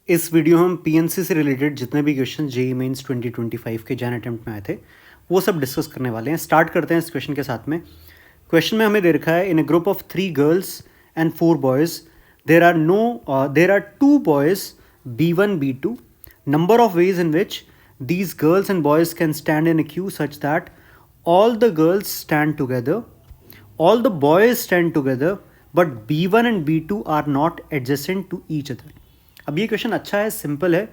इस वीडियो में हम पीएनसी से रिलेटेड जितने भी क्वेश्चन जेईई मेंस 2025 के जैन अटेम्प्ट में आए थे वो सब डिस्कस करने वाले हैं। स्टार्ट करते हैं इस क्वेश्चन के साथ में। क्वेश्चन में हमें दे रखा है in a group of 3 girls and 4 boys there are 2 boys B1 B2 number of ways in which these girls and boys can stand in a queue such that all the girls stand together, all the boys stand together, but B1 and B2 are not adjacent to each other. अब ये question अच्छा है, simple है।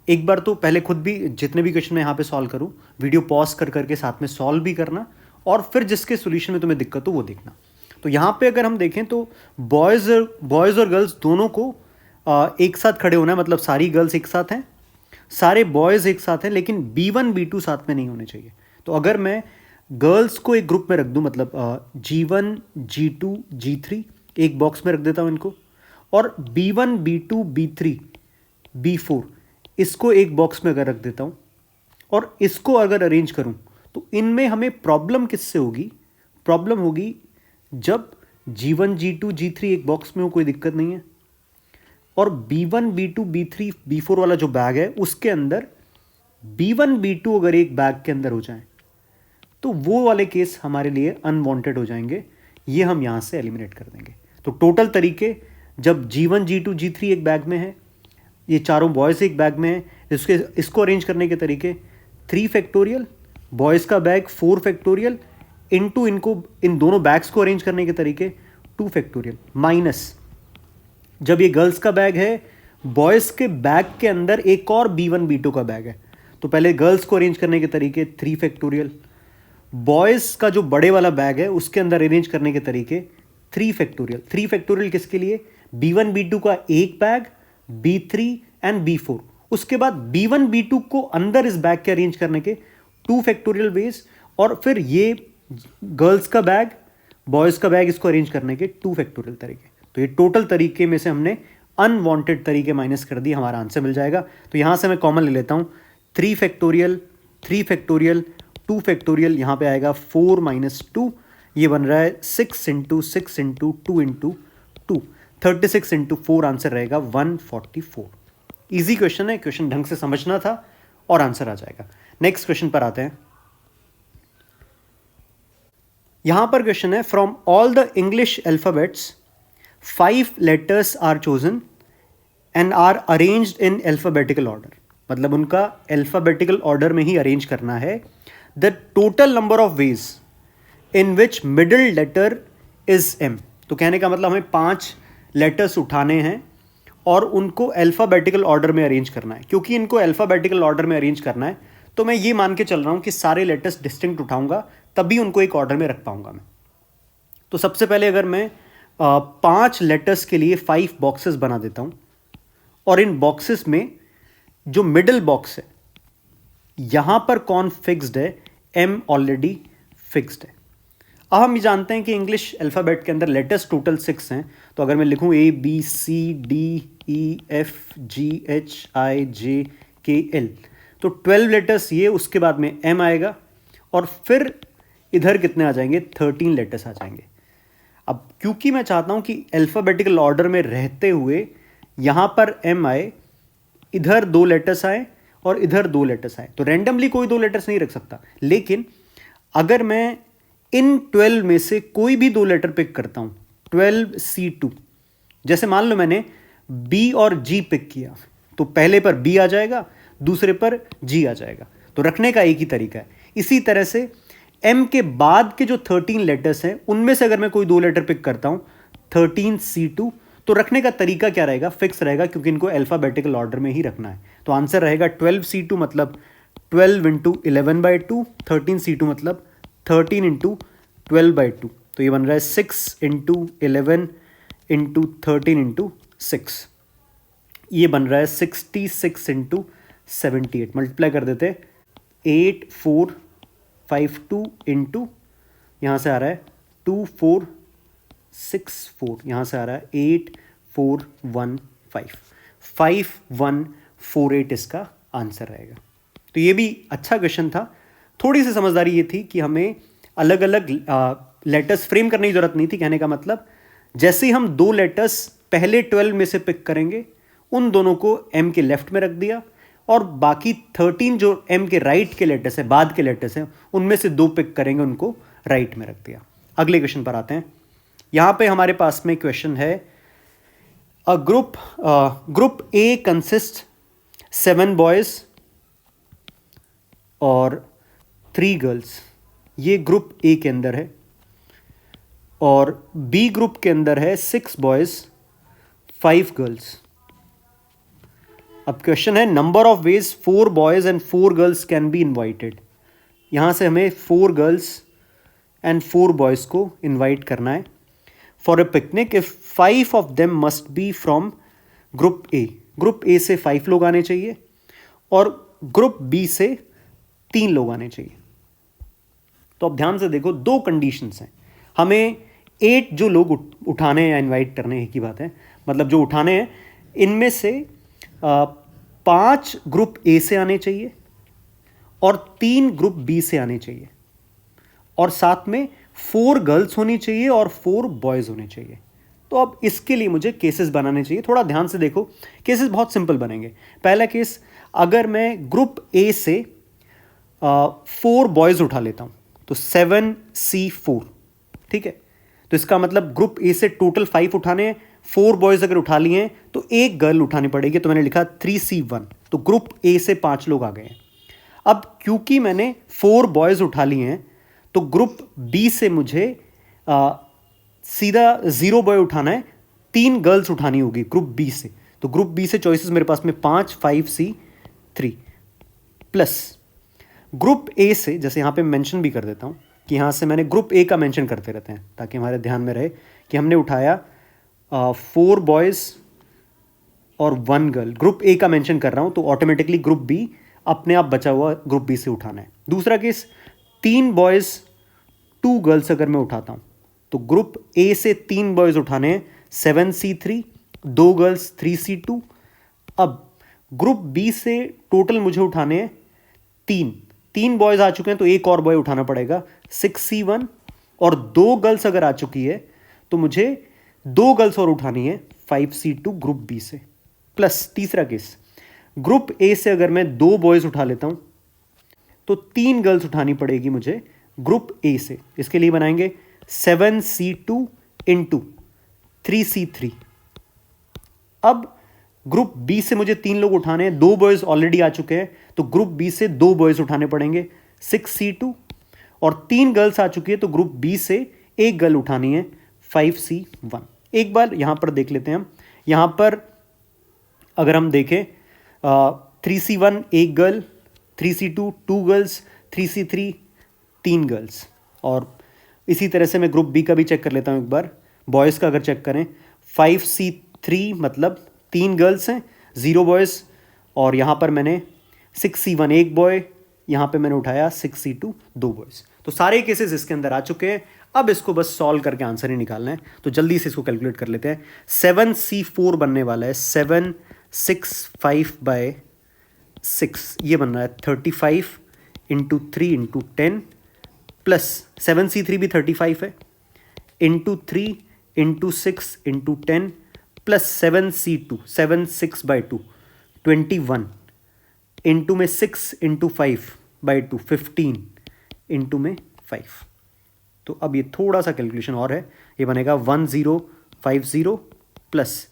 एक बार तो पहले खुद भी जितने भी क्वेश्चन मैं यहाँ पे सॉल्व करूँ वीडियो पॉज कर करके साथ में सॉल्व भी करना और फिर जिसके सोल्यूशन में तुम्हें दिक्कत हो वो देखना। तो यहाँ पे अगर हम देखें तो बॉयज़ और गर्ल्स दोनों को एक साथ खड़े होना है, मतलब सारी गर्ल्स एक साथ हैं, सारे बॉयज़ एक साथ हैं, लेकिन B1 B2 साथ में नहीं होने चाहिए। तो अगर मैं गर्ल्स को एक ग्रुप में रख दूं, मतलब G1 G2 G3 एक बॉक्स में रख देता हूं इनको, और B1 B2 B3 B4 इसको एक बॉक्स में अगर रख देता हूं और इसको अगर अरेंज करूं तो इनमें हमें प्रॉब्लम किससे होगी? प्रॉब्लम होगी जब G1 G2 G3 एक बॉक्स में हो, कोई दिक्कत नहीं है, और B1 B2 B3 B4 वाला जो बैग है उसके अंदर B1 B2 अगर एक बैग के अंदर हो जाए तो वो वाले केस हमारे लिए अनवांटेड हो जाएंगे। ये हम यहाँ से एलिमिनेट कर देंगे। तो टोटल तरीके जब G1 G2 G3 एक बैग में है, ये चारों बॉयज़ एक बैग में है, इसको अरेंज करने के तरीके 3 फैक्टोरियल, बॉयज़ का बैग 4 फैक्टोरियल, इनटू इनको इन दोनों बैग्स को अरेंज करने के तरीके 2 फैक्टोरियल, माइनस जब ये गर्ल्स का बैग है बॉयज़ के बैग के अंदर एक और B1 B2 का बैग है, तो पहले गर्ल्स को अरेंज करने के तरीके 3 फैक्टोरियल, बॉयज़ का जो बड़े वाला बैग है उसके अंदर अरेंज करने के तरीके 3 फैक्टोरियल। 3 फैक्टोरियल किसके लिए? B1 B2 का एक बैग, B3 एंड B4, उसके बाद B1 B2 को अंदर इस बैग के अरेंज करने के 2 फैक्टोरियल वेज, और फिर ये गर्ल्स का बैग बॉयज़ का बैग इसको अरेंज करने के 2 फैक्टोरियल तरीके। तो ये टोटल तरीके में से हमने अनवांटेड तरीके माइनस कर दिए, हमारा आंसर मिल जाएगा। तो यहाँ से मैं कॉमन ले लेता हूँ 3 फैक्टोरियल 3 फैक्टोरियल 2 फैक्टोरियल, यहाँ पे आएगा 4 माइनस 2, ये बन रहा है 6 into 6 into 2 into 2, 36 into 4, answer रहेगा 144। ईजी क्वेश्चन है, क्वेश्चन ढंग से समझना था और आंसर आ जाएगा। नेक्स्ट क्वेश्चन पर आते हैं। यहाँ पर क्वेश्चन है from all the English alphabets 5 letters are chosen and are arranged in alphabetical order, मतलब उनका alphabetical order में ही अरेंज करना है। The total number of ways in which middle letter is M, तो कहने का मतलब हमें 5 letters उठाने हैं और उनको alphabetical order में अरेंज करना है। क्योंकि इनको alphabetical order में अरेंज करना है तो मैं ये मान के चल रहा हूँ कि सारे letters distinct उठाऊंगा तभी उनको एक ऑर्डर में रख पाऊंगा मैं। तो सबसे पहले अगर मैं 5 लेटर्स के लिए 5 बॉक्सेस बना देता हूं, और इन बॉक्सेस में जो मिडिल बॉक्स है यहां पर कौन फिक्स्ड है? M ऑलरेडी फिक्स्ड है। अब हम ये जानते हैं कि इंग्लिश अल्फ़ाबेट के अंदर लेटर्स टोटल 6 हैं, तो अगर मैं लिखूं A B C D E F G H I J K L, तो 12 लेटर्स ये, उसके बाद में M आएगा और फिर इधर कितने आ जाएंगे? 13 लेटर्स आ जाएंगे। अब क्योंकि मैं चाहता हूं कि अल्फ़ाबेटिकल ऑर्डर में रहते हुए यहां पर M आए, इधर 2 लेटर्स आए और इधर 2 लेटर्स आए, तो रैंडमली कोई 2 लेटर्स नहीं रख सकता। लेकिन अगर मैं इन 12 में से कोई भी 2 लेटर पिक करता हूं, 12C2, जैसे मान लो मैंने B और G पिक किया, तो पहले पर B आ जाएगा, दूसरे पर G आ जाएगा, तो रखने का एक ही तरीका है। इसी तरह से M के बाद के जो 13 लेटर्स हैं उनमें से अगर मैं कोई 2 लेटर पिक करता हूं 13C2, तो रखने का तरीका क्या रहेगा? फिक्स रहेगा, क्योंकि इनको अल्फ़ाबेटिकल ऑर्डर में ही रखना है। तो आंसर रहेगा 12C2 मतलब 12 इंटू 11/2, 13C2 मतलब 13 इंटू 12/2, तो ये बन रहा है 6 इंटू 11 इंटू 13 इंटू 6, ये बन रहा है 66 इंटू 78। मल्टीप्लाई कर देते 8452 इंटू, यहाँ से आ रहा है 2464, यहाँ से आ रहा है 8415, 5148 इसका आंसर रहेगा। तो ये भी अच्छा क्वेश्चन था। थोड़ी सी समझदारी ये थी कि हमें अलग अलग लेटर्स फ्रेम करने की जरूरत नहीं थी। कहने का मतलब जैसे ही हम 2 लेटर्स पहले 12 में से पिक करेंगे उन दोनों को एम के लेफ्ट में रख दिया, और बाकी 13 जो एम के राइट के लेटर्स हैं, बाद के लेटर्स हैं, उनमें से 2 पिक करेंगे, उनको राइट में रख दिया। अगले क्वेश्चन पर आते हैं। यहाँ पे हमारे पास में क्वेश्चन है, a group A consist 7 boys और 3 गर्ल्स। ये ग्रुप ए के अंदर है, और बी ग्रुप के अंदर है 6 बॉयज 5 गर्ल्स। अब क्वेश्चन है, number of veg 4 boys and 4 girls can be invited. यहाँ से हमें 4 गर्ल्स एंड 4 बॉयज को इन्वाइट करना है for a picnic if 5 of them must be from group A. Group A से 5 लोग आने चाहिए और ग्रुप बी से 3 लोग आने चाहिए। तो अब ध्यान से देखो, 2 कंडीशंस हैं। हमें 8 जो लोग उठाने हैं या इन्वाइट करने हैं की बात है, मतलब जो उठाने हैं, इनमें से 5 ग्रुप ए से आने चाहिए और 3 ग्रुप बी से आने चाहिए, और साथ में 4 गर्ल्स होनी चाहिए और 4 बॉयज होने चाहिए। तो अब इसके लिए मुझे केसेस बनाने चाहिए। थोड़ा ध्यान से देखो, केसेस बहुत सिंपल बनेंगे। पहला केस, अगर मैं ग्रुप ए से 4 बॉयज उठा लेता हूं तो 7C4, ठीक है। तो इसका मतलब ग्रुप ए से टोटल 5 उठाने हैं, 4 बॉयज अगर उठा लिए हैं तो 1 गर्ल उठानी पड़ेगी, तो मैंने लिखा 3C1। तो ग्रुप ए से 5 लोग आ गए हैं। अब क्योंकि मैंने 4 बॉयज उठा लिए हैं तो ग्रुप बी से मुझे सीधा 0 बॉय उठाना है, 3 गर्ल्स उठानी होगी ग्रुप बी से। तो ग्रुप बी से चॉइसेस मेरे पास में 5, 5C3 प्लस ग्रुप ए से, जैसे यहाँ पे मेंशन भी कर देता हूँ कि यहाँ से मैंने ग्रुप ए का मेंशन करते रहते हैं ताकि हमारे ध्यान में रहे कि हमने उठाया 4 बॉयज़ और 1 गर्ल। ग्रुप ए का मेंशन कर रहा हूँ तो ऑटोमेटिकली ग्रुप बी अपने आप बचा हुआ ग्रुप बी से उठाना है। दूसरा केस, 3 बॉयज़ 2 गर्ल्स अगर मैं उठाता हूँ तो ग्रुप ए से 3 बॉयज़ उठाने हैं, 7C3, 2 गर्ल्स 3C2। अब ग्रुप बी से टोटल मुझे उठाने हैं 3 बॉयज़ आ चुके हैं तो 1 और बॉय उठाना पड़ेगा, 6C1, और 2 गर्ल्स अगर आ चुकी है तो मुझे 2 गर्ल्स और उठानी है, 5C2 ग्रुप बी से। प्लस तीसरा केस, ग्रुप ए से अगर मैं 2 बॉयज़ उठा लेता हूं तो 3 गर्ल्स उठानी पड़ेगी मुझे ग्रुप ए से। इसके लिए बनाएंगे 7C2 इंटू 3C3। अब ग्रुप बी से मुझे 3 लोग उठाने हैं, 2 बॉयज़ ऑलरेडी आ चुके हैं तो ग्रुप बी से 2 बॉयज़ उठाने पड़ेंगे, 6C2, और 3 गर्ल्स आ चुकी है तो ग्रुप बी से 1 गर्ल उठानी है, 5C1। एक बार यहाँ पर देख लेते हैं हम। यहाँ पर अगर हम देखें 3C1 1 girl, 3C2 2 girls, 3C3 3 girls. और इसी तरह से मैं ग्रुप बी का भी चेक कर लेता हूँ एक बार। बॉयज़ का अगर चेक करें, 5C3 मतलब 3 गर्ल्स हैं, 0 बॉयज़, और यहाँ पर मैंने 6C1 1 बॉय, यहाँ पे मैंने उठाया 6C2 2 बॉयज़। तो सारे केसेस इसके अंदर आ चुके हैं। अब इसको बस सॉल्व करके आंसर ही निकालना है, तो जल्दी से इसको कैलकुलेट कर लेते हैं। 7C4 बनने वाला है 7 6 5 बाय 6, ये बन रहा है 35 इंटू 3 इंटू 10, प्लस 7C3 भी 35 है, into 3 into 6 into 10, plus 7C2 7 6 by 2 21, into में 6 इंटू 5 बाई 2 15, इंटू में 5। तो अब ये थोड़ा सा कैलकुलेशन और है, ये बनेगा 1050 प्लस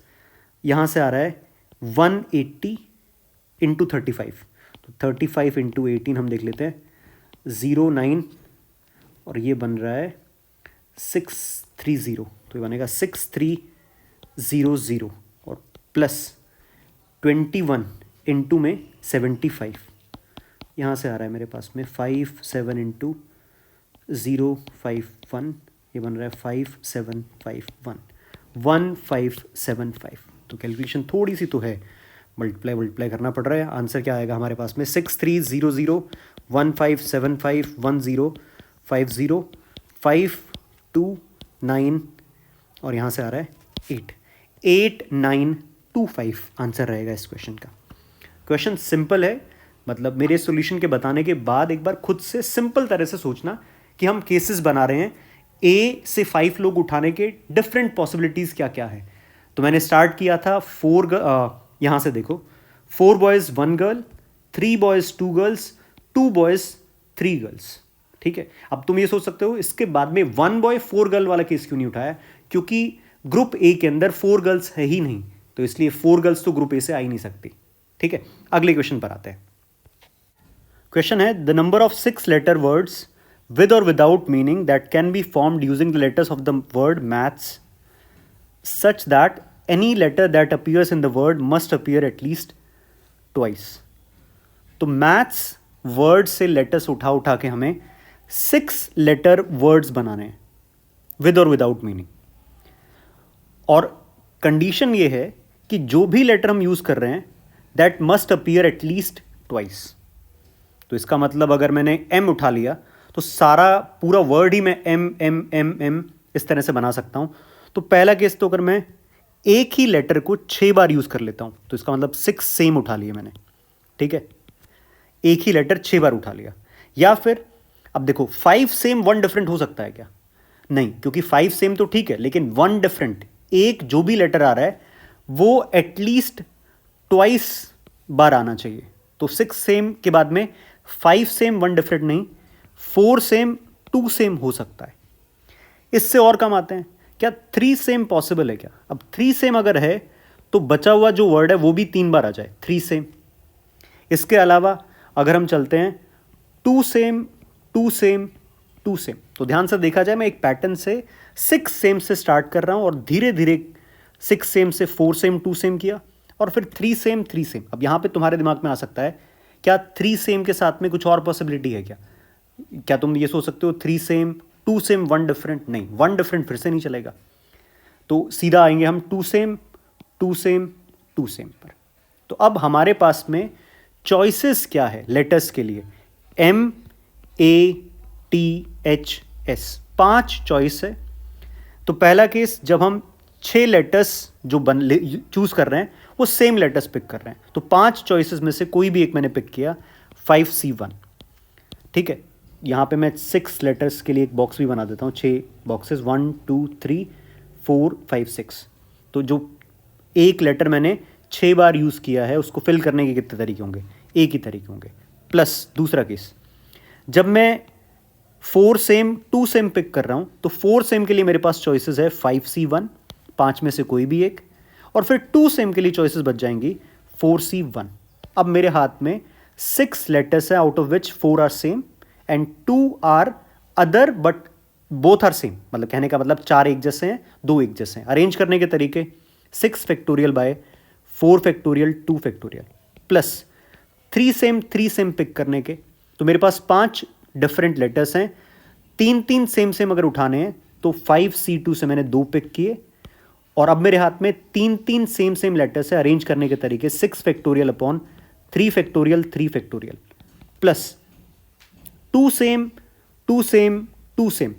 यहाँ से आ रहा है 180 इंटू 35। तो 35 इंटू 18 हम देख लेते हैं, 09, और ये बन रहा है 630। तो ये बनेगा 6300, और प्लस 21 इंटू में 75, यहाँ से आ रहा है मेरे पास में 57 इंटू 051, ये बन रहा है 5751, 1575। तो कैलकुलेशन थोड़ी सी तो है, मल्टीप्लाई करना पड़ रहा है। आंसर क्या आएगा हमारे पास में 6300 1575 1050 529, और यहाँ से आ रहा है 8925 आंसर रहेगा इस क्वेश्चन का। क्वेश्चन सिंपल है, मतलब मेरे सॉल्यूशन के बताने के बाद एक बार खुद से सिंपल तरह से सोचना कि हम केसेस बना रहे हैं, ए से 5 लोग उठाने के डिफरेंट पॉसिबिलिटीज़ क्या क्या है। तो मैंने स्टार्ट किया था यहाँ से देखो, 4 boys 1 girl, 3 boys 2 girls, 2 boys 3 girls. ठीक है, अब तुम ये सोच सकते हो इसके बाद में 1 बॉय 4 गर्ल वाला केस क्यों नहीं उठाया, क्योंकि ग्रुप ए के अंदर 4 गर्ल्स है ही नहीं, तो इसलिए 4 गर्ल्स तो ग्रुप ए से आ ही नहीं सकती। ठीक है, अगले क्वेश्चन पर आते हैं। क्वेश्चन है, the number of 6 letter words with or without meaning that can be formed using the letters of the word maths such that any letter that appears in the word must appear at least twice. तो maths word से letters उठा उठा के हमें 6 letter words बनाने हैं with और without meaning, और कंडीशन ये है कि जो भी लेटर हम यूज कर रहे हैं that must appear at least twice. तो इसका मतलब अगर मैंने एम उठा लिया तो सारा पूरा वर्ड ही मैं एम एम एम एम इस तरह से बना सकता हूं। तो पहला केस तो अगर मैं एक ही लेटर को 6 बार यूज कर लेता हूं तो इसका मतलब 6 सेम उठा लिए मैंने। ठीक है, एक ही लेटर 6 बार उठा लिया। या फिर अब देखो 5 सेम 1 डिफरेंट हो सकता है क्या? नहीं, क्योंकि 5 सेम तो ठीक है, लेकिन 1 डिफरेंट, एक जो भी लेटर आ रहा है वो एटलीस्ट ट्वाइस बार आना चाहिए। तो 6 सेम के बाद में 5 सेम 1 डिफरेंट नहीं, 4 सेम 2 सेम हो सकता है। इससे और कम आते हैं, क्या 3 सेम पॉसिबल है क्या? अब 3 सेम अगर है तो बचा हुआ जो वर्ड है वो भी 3 बार आ जाए, 3 सेम। इसके अलावा अगर हम चलते हैं 2 सेम 2 सेम 2 सेम, तो ध्यान से देखा जाए मैं एक पैटर्न से 6 सेम से स्टार्ट कर रहा हूं और धीरे धीरे 6 सेम से 4 सेम 2 सेम किया और फिर 3 सेम 3 सेम। अब यहां पे तुम्हारे दिमाग में आ सकता है क्या 3 सेम के साथ में कुछ और पॉसिबिलिटी है क्या? क्या तुम ये सोच सकते हो 3 सेम 2 सेम 1 डिफरेंट? नहीं, 1 डिफरेंट फिर से नहीं चलेगा, तो सीधा आएंगे हम 2 सेम 2 सेम 2 सेम पर। तो अब हमारे पास में चॉइसेस क्या है लेटर्स के लिए? M A T H S, 5 choice है। तो पहला केस जब हम 6 लेटर्स जो चूज कर रहे हैं वो सेम लेटर्स पिक कर रहे हैं, तो 5 चॉइसेस में से कोई भी एक मैंने पिक किया, 5C1। ठीक है, यहाँ पे मैं 6 लेटर्स के लिए एक बॉक्स भी बना देता हूँ, 6 बॉक्सेस, 1 2 3 4 5 6। तो जो एक लेटर मैंने 6 बार यूज़ किया है उसको फिल करने के कितने तरीके होंगे? एक ही तरीके होंगे। प्लस दूसरा केस, जब मैं 4 सेम 2 सेम पिक कर रहा हूँ तो 4 सेम के लिए मेरे पास चॉइसेस है 5C1, 5 में से कोई भी एक, और फिर 2 सेम के लिए चॉइसेस बच जाएंगी 4C1। अब मेरे हाथ में 6 लेटर्स है out of which 4 are same and 2 are other but both are same. मतलब कहने का मतलब 4 एक जैसे हैं, 2 एक जैसे हैं। अरेंज करने के तरीके 6 factorial by 4 factorial 2 factorial plus 3 same pick करने के, तो मेरे पास 5 डिफरेंट लेटर्स हैं, 3 सेम सेम अगर उठाने हैं तो 5C2 से मैंने 2 पिक किए, और अब मेरे हाथ में 3 सेम लेटर्स है। अरेंज करने के तरीके 6 factorial upon 3 factorial 3 factorial plus 2 same 2 same 2 same.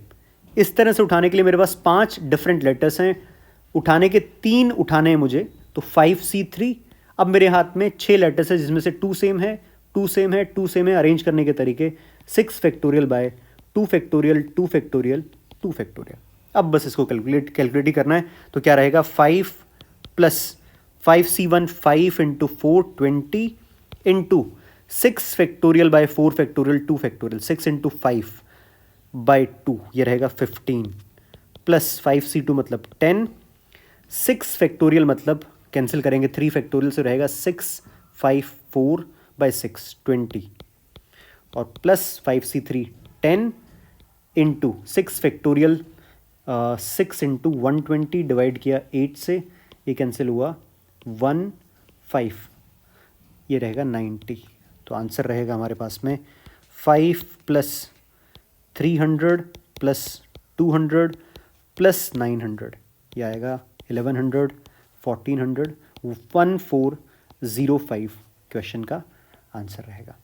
इस तरह से उठाने के लिए मेरे पास 5 डिफरेंट लेटर्स हैं, उठाने के 3 उठाने हैं मुझे, तो 5C3। अब मेरे हाथ में 6 लेटर्स है जिसमें से 2 सेम है 2 सेम है 2 सेम है। अरेंज करने के तरीके 6 factorial bye 2 factorial 2 factorial 2 factorial. अब बस इसको कैलकुलेट ही करना है, तो क्या रहेगा 5 plus 5C1 5 into 4 20 into 6 factorial by 4 factorial 2 factorial, 6 into 5 by 2, ये रहेगा 15 प्लस 5C2 मतलब 10, 6 फैक्टोरियल मतलब कैंसिल करेंगे 3 फैक्टोरियल से रहेगा 6 5 4 बाय 6 20 और plus 5C3 10 into 6 factorial 6 into 120 divide किया 8 से, ये कैंसिल हुआ 1 5, ये रहेगा 90। तो आंसर रहेगा हमारे पास में 5 प्लस 300 प्लस 200 प्लस 900, ये आएगा 1100 1400 1405 क्वेश्चन का आंसर रहेगा।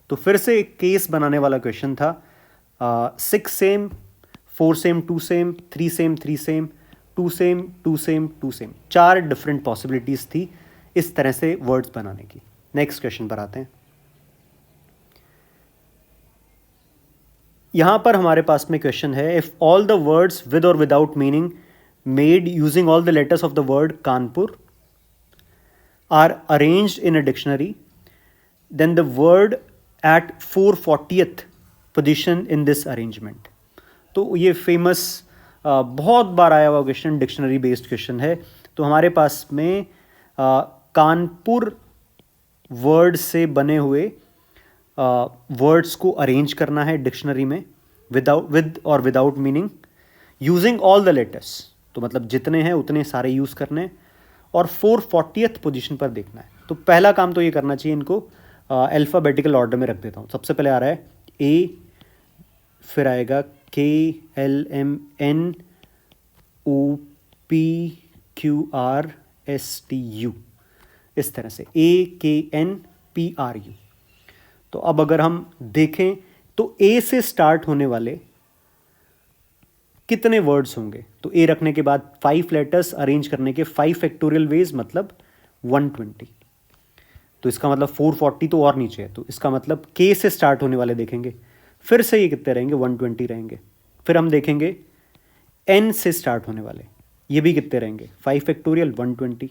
तो फिर से एक केस बनाने वाला क्वेश्चन था, 6 same 4 same 2 same 3 same 3 same 2 same 2 same 2 same, 4 different possibilities थी इस तरह से वर्ड्स बनाने की। नेक्स्ट क्वेश्चन पर आते हैं। यहां पर हमारे पास में क्वेश्चन है, if all the words with और without meaning made using all the letters of the word Kanpur are arranged in a dictionary, then the word at 440th position in this arrangement. तो ये फेमस बहुत बार आया हुआ question, dictionary based question है. तो हमारे पास में कानपुर वर्ड से बने हुए वर्ड्स को अरेंज करना है डिक्शनरी में विद और without meaning using all the letters. तो मतलब जितने हैं उतने सारे यूज़ करने हैं और 440th पोजीशन पर देखना है. तो पहला काम तो ये करना चाहिए, इनको अल्फ़ाबेटिकल ऑर्डर में रख देता हूँ. सबसे पहले आ रहा है ए, फिर आएगा KLMNOPQRSTU, इस तरह से AKNPRU. तो अब अगर हम देखें तो ए से स्टार्ट होने वाले कितने वर्ड्स होंगे. तो ए रखने के बाद 5 लेटर्स अरेंज करने के 5 फैक्टोरियल वेज, मतलब 120. तो इसका मतलब 440 तो और नीचे है. तो इसका मतलब के से स्टार्ट होने वाले देखेंगे, फिर से ये कितने रहेंगे, 120 रहेंगे. फिर हम देखेंगे एन से स्टार्ट होने वाले, ये भी कितने रहेंगे, 5 फैक्टोरियल 120.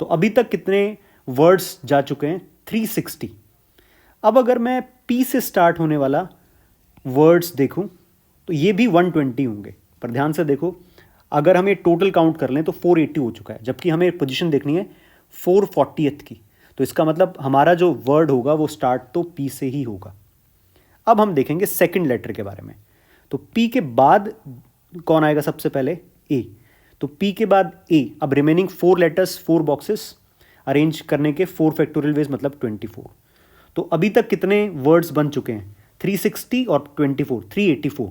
तो अभी तक कितने वर्ड्स जा चुके हैं, 360. अब अगर मैं पी से स्टार्ट होने वाला वर्ड्स देखूं तो ये भी 120 होंगे. पर ध्यान से देखो, अगर हम ये टोटल काउंट कर लें तो 480 हो चुका है, जबकि हमें पोजीशन देखनी है 440th की. तो इसका मतलब हमारा जो वर्ड होगा वो स्टार्ट तो पी से ही होगा. अब हम देखेंगे सेकंड लेटर के बारे में. तो पी के बाद कौन आएगा सबसे पहले, ए. तो पी के बाद ए. अब रिमेनिंग 4 लेटर्स 4 बॉक्सेस अरेंज करने के 4 फैक्टोरियल वेज, मतलब 24. तो अभी तक कितने वर्ड्स बन चुके हैं, 360 और 24, 384.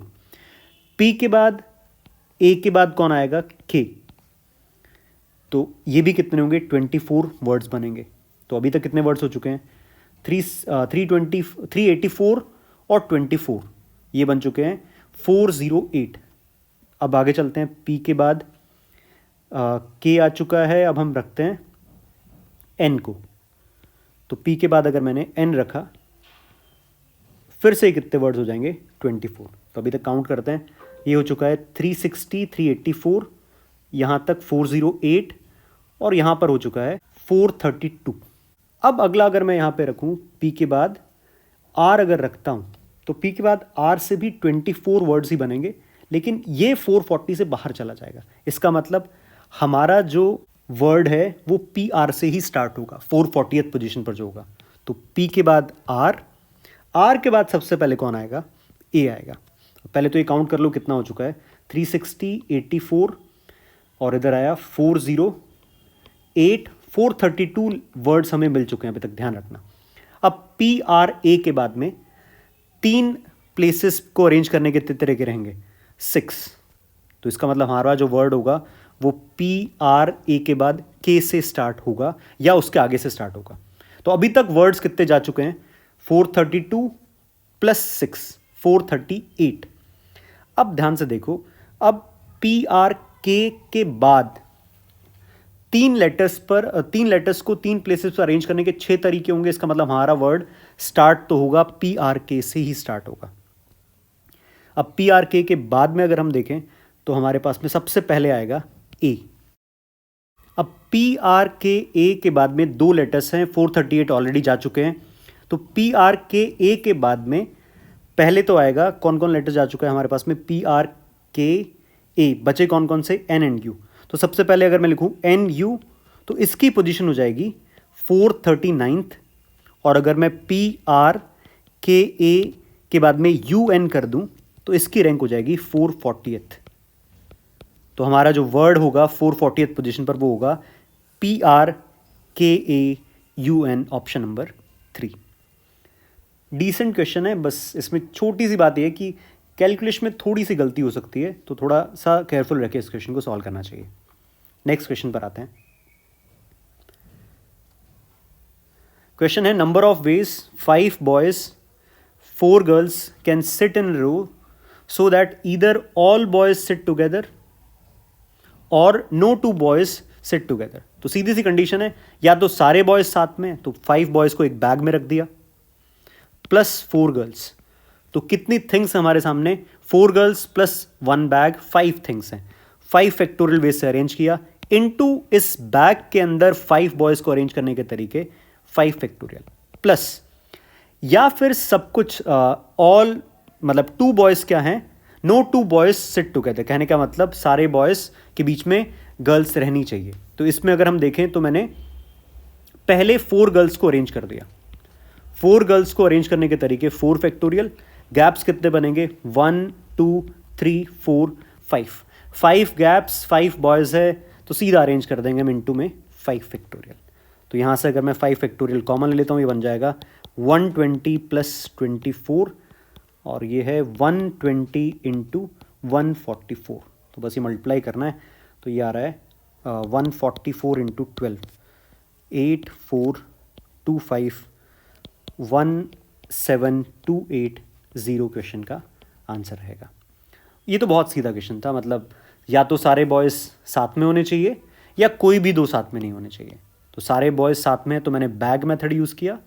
पी के बाद ए के बाद कौन आएगा, के. तो ये भी कितने होंगे, 24 वर्ड्स बनेंगे. तो अभी तक कितने वर्ड्स हो चुके हैं, 384 और 24, ये बन चुके हैं 408. अब आगे चलते हैं. पी के बाद के आ चुका है. अब हम रखते हैं एन को. तो पी के बाद अगर मैंने एन रखा, फिर से कितने वर्ड्स हो जाएंगे, 24. तो अभी तक काउंट करते हैं. ये हो चुका है 360, 384, यहाँ तक 408 और यहाँ पर हो चुका है 432. अब अगला अगर मैं यहाँ पे रखूँ पी के बाद आर अगर रखता हूँ, तो पी के बाद आर से भी 24 वर्ड्स ही बनेंगे, लेकिन ये 440 से बाहर चला जाएगा. इसका मतलब हमारा जो वर्ड है वो पी आर से ही स्टार्ट होगा, 440th पोजीशन पर जो होगा. तो पी के बाद आर, आर के बाद सबसे पहले कौन आएगा, ए आएगा. पहले तो ये काउंट कर लो कितना हो चुका है, 360, 84 और इधर आया 408, 432 वर्ड्स हमें मिल चुके हैं अभी तक, ध्यान रखना. अब पी आर ए के बाद में 3 प्लेसेस को अरेंज करने के तरीके रहेंगे, 6. तो इसका मतलब हमारा जो वर्ड होगा वो पी आर ए के बाद के से स्टार्ट होगा या उसके आगे से स्टार्ट होगा. तो अभी तक वर्ड्स कितने जा चुके हैं, 432 प्लस 6, 438. अब ध्यान से देखो, अब पी आर के बाद 3 लेटर्स को 3 प्लेसेस पर अरेंज करने के 6 तरीके होंगे. इसका मतलब हमारा वर्ड स्टार्ट तो होगा पी आर के से ही स्टार्ट होगा. अब पी आर के बाद में अगर हम देखें तो हमारे पास में सबसे पहले आएगा ए. अब पी आर के बाद में 2 लेटर्स हैं, 438 ऑलरेडी जा चुके हैं. तो पी आर के के बाद में पहले तो आएगा, कौन कौन लेटर जा चुका है हमारे पास में, पी आर के ए, बचे कौन कौन से, एन एंड यू. तो सबसे पहले अगर मैं लिखूं एन यू, तो इसकी पोजीशन हो जाएगी 439th. और अगर मैं पी आर के ए के बाद में यू एन कर दूं तो इसकी रैंक हो जाएगी 440th. तो हमारा जो वर्ड होगा 440th पोजीशन पर वो होगा P R K A U N, option number 3. Decent question है, बस इसमें छोटी सी बात यह है कि कैलकुलेशन में थोड़ी सी गलती हो सकती है, तो थोड़ा सा केयरफुल रह के इस क्वेश्चन को सॉल्व करना चाहिए. नेक्स्ट क्वेश्चन पर आते हैं. क्वेश्चन है, number of ways 5 boys 4 girls can sit in row so that either all boys sit together और नो 2 बॉयज सिट टुगेदर. तो सीधी सी कंडीशन है, या तो सारे बॉयज साथ में, तो 5 बॉयज को एक बैग में रख दिया, प्लस 4 गर्ल्स. तो कितनी थिंग्स हमारे सामने, 4 गर्ल्स प्लस 1 बैग, 5 थिंग्स हैं. 5 फैक्टोरियल वेज से अरेंज किया, इनटू इस बैग के अंदर 5 बॉयज को अरेंज करने के तरीके 5 फैक्टोरियल प्लस, या फिर सब कुछ ऑल मतलब 2 बॉयज क्या हैं, नो 2 बॉयज सिट टुगेदर, कहने का मतलब सारे बॉयज के बीच में गर्ल्स रहनी चाहिए। तो इसमें अगर हम देखें तो मैंने पहले 4 गर्ल्स को अरेंज कर दिया। 4 गर्ल्स को अरेंज करने के तरीके 4 फैक्टोरियल, गैप्स कितने बनेंगे 1 2 3 4 5, 5 गैप्स 5 बॉयज है तो सीधा अरेंज कर देंगे हम इनटू में 5 फैक्टोरियल। तो यहाँ से अगर मैं 5 फैक्टोरियल कॉमन ले लेता हूँ, ये बन जाएगा 120 प्लस 24 और ये है 120 इंटू 144। तो बस ये मल्टीप्लाई करना है, तो ये आ रहा है 144 इंटू 12, 8425 17280 क्वेश्चन का आंसर रहेगा। ये तो बहुत सीधा क्वेश्चन था, मतलब या तो सारे बॉयज़ साथ में होने चाहिए या कोई भी 2 साथ में नहीं होने चाहिए। तो सारे बॉयज़ साथ में हैं तो मैंने बैग मेथड यूज़ किया,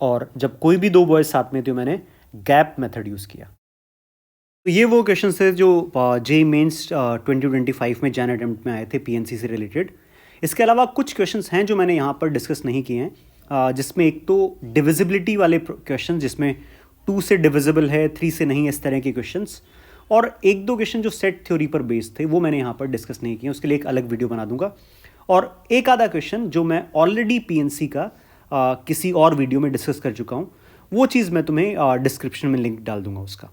और जब कोई भी 2 बॉयज़ साथ में थे तो मैंने गैप मेथड यूज़ किया। तो ये वो क्वेश्चन थे जो जेईई मेंस 2025 में जैन अटेम्प्ट में आए थे पीएनसी से रिलेटेड। इसके अलावा कुछ क्वेश्चंस हैं जो मैंने यहाँ पर डिस्कस नहीं किए हैं, जिसमें एक तो डिविजिबिलिटी वाले क्वेश्चन जिसमें 2 से डिविजिबल है 3 से नहीं, इस तरह के क्वेश्चंस, और 1-2 क्वेश्चन जो सेट थ्योरी पर बेस्ड थे वो मैंने यहाँ पर डिस्कस नहीं किए, उसके लिए एक अलग वीडियो बना दूंगा। और एक आधा क्वेश्चन जो मैं ऑलरेडी पीएनसी का किसी और वीडियो में डिस्कस कर चुका हूँ, वो चीज़ मैं तुम्हें डिस्क्रिप्शन में लिंक डाल दूंगा उसका।